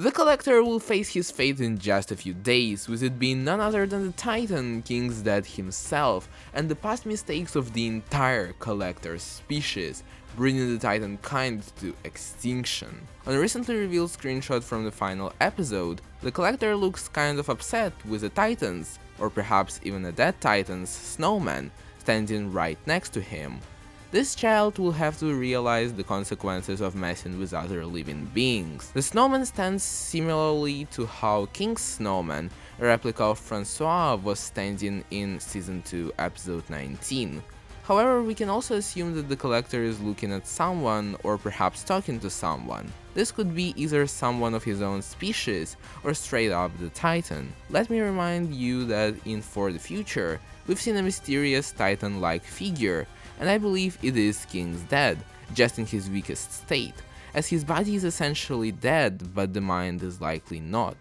The Collector will face his fate in just a few days, with it being none other than the Titan King's dad himself, and the past mistakes of the entire Collector's species, bringing the Titan kind to extinction. On a recently revealed screenshot from the final episode, the Collector looks kind of upset with the Titans, or perhaps even a dead Titan's snowman, standing right next to him. This child will have to realize the consequences of messing with other living beings. The snowman stands similarly to how King's snowman, a replica of Francois, was standing in Season 2, Episode 19. However, we can also assume that the Collector is looking at someone or perhaps talking to someone. This could be either someone of his own species or straight up the Titan. Let me remind you that in For the Future, we've seen a mysterious Titan-like figure, and I believe it is King's dad, just in his weakest state, as his body is essentially dead, but the mind is likely not.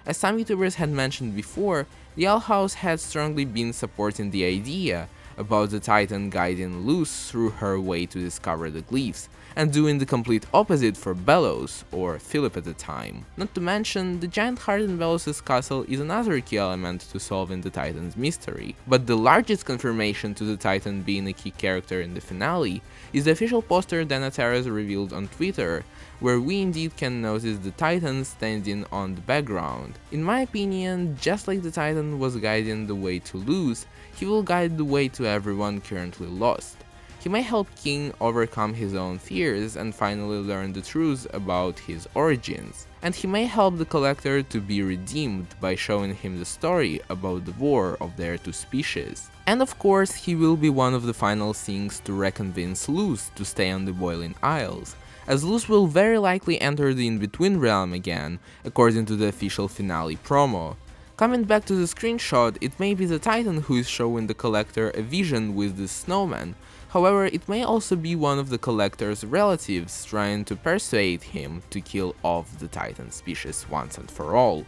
As some YouTubers had mentioned before, the Owl House had strongly been supporting the idea about the Titan guiding Luz through her way to discover the glyphs, and doing the complete opposite for Bellows, or Philip at the time. Not to mention, the giant heart in Bellows' castle is another key element to solving the Titan's mystery. But the largest confirmation to the Titan being a key character in the finale is the official poster Dana Terrace revealed on Twitter, where we indeed can notice the Titan standing on the background. In my opinion, just like the Titan was guiding the way to Luz, he will guide the way to everyone currently lost. He may help King overcome his own fears and finally learn the truth about his origins. And he may help the Collector to be redeemed by showing him the story about the war of their two species. And of course, he will be one of the final things to reconvince Luz to stay on the Boiling Isles, as Luz will very likely enter the In-Between realm again, according to the official finale promo. Coming back to the screenshot, it may be the Titan who is showing the Collector a vision with this snowman. However, it may also be one of the Collector's relatives trying to persuade him to kill off the Titan species once and for all.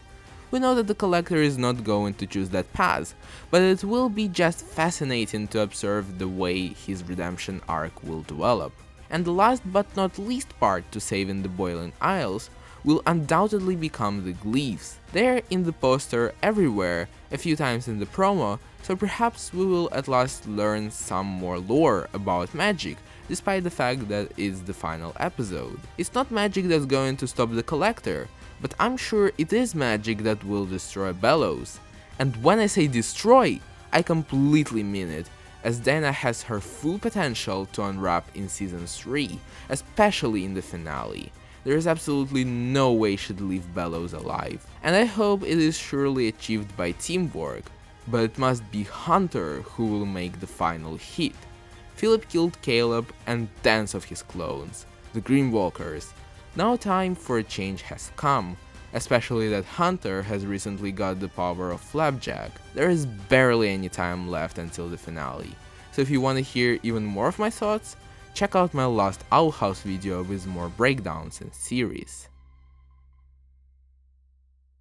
We know that the Collector is not going to choose that path, but it will be just fascinating to observe the way his redemption arc will develop. And the last but not least part to saving the Boiling Isles will undoubtedly become the glyphs. They're in the poster everywhere, a few times in the promo, so perhaps we will at last learn some more lore about magic, despite the fact that it's the final episode. It's not magic that's going to stop the Collector, but I'm sure it is magic that will destroy Bellows. And when I say destroy, I completely mean it, as Dana has her full potential to unwrap in Season 3, especially in the finale. There is absolutely no way she'd leave Bellows alive, and I hope it is surely achieved by teamwork, but it must be Hunter who will make the final hit. Philip killed Caleb and 10 of his clones, the Greenwalkers. Now time for a change has come, especially that Hunter has recently got the power of Flapjack. There is barely any time left until the finale, so if you want to hear even more of my thoughts, check out my last Owl House video with more breakdowns and theories.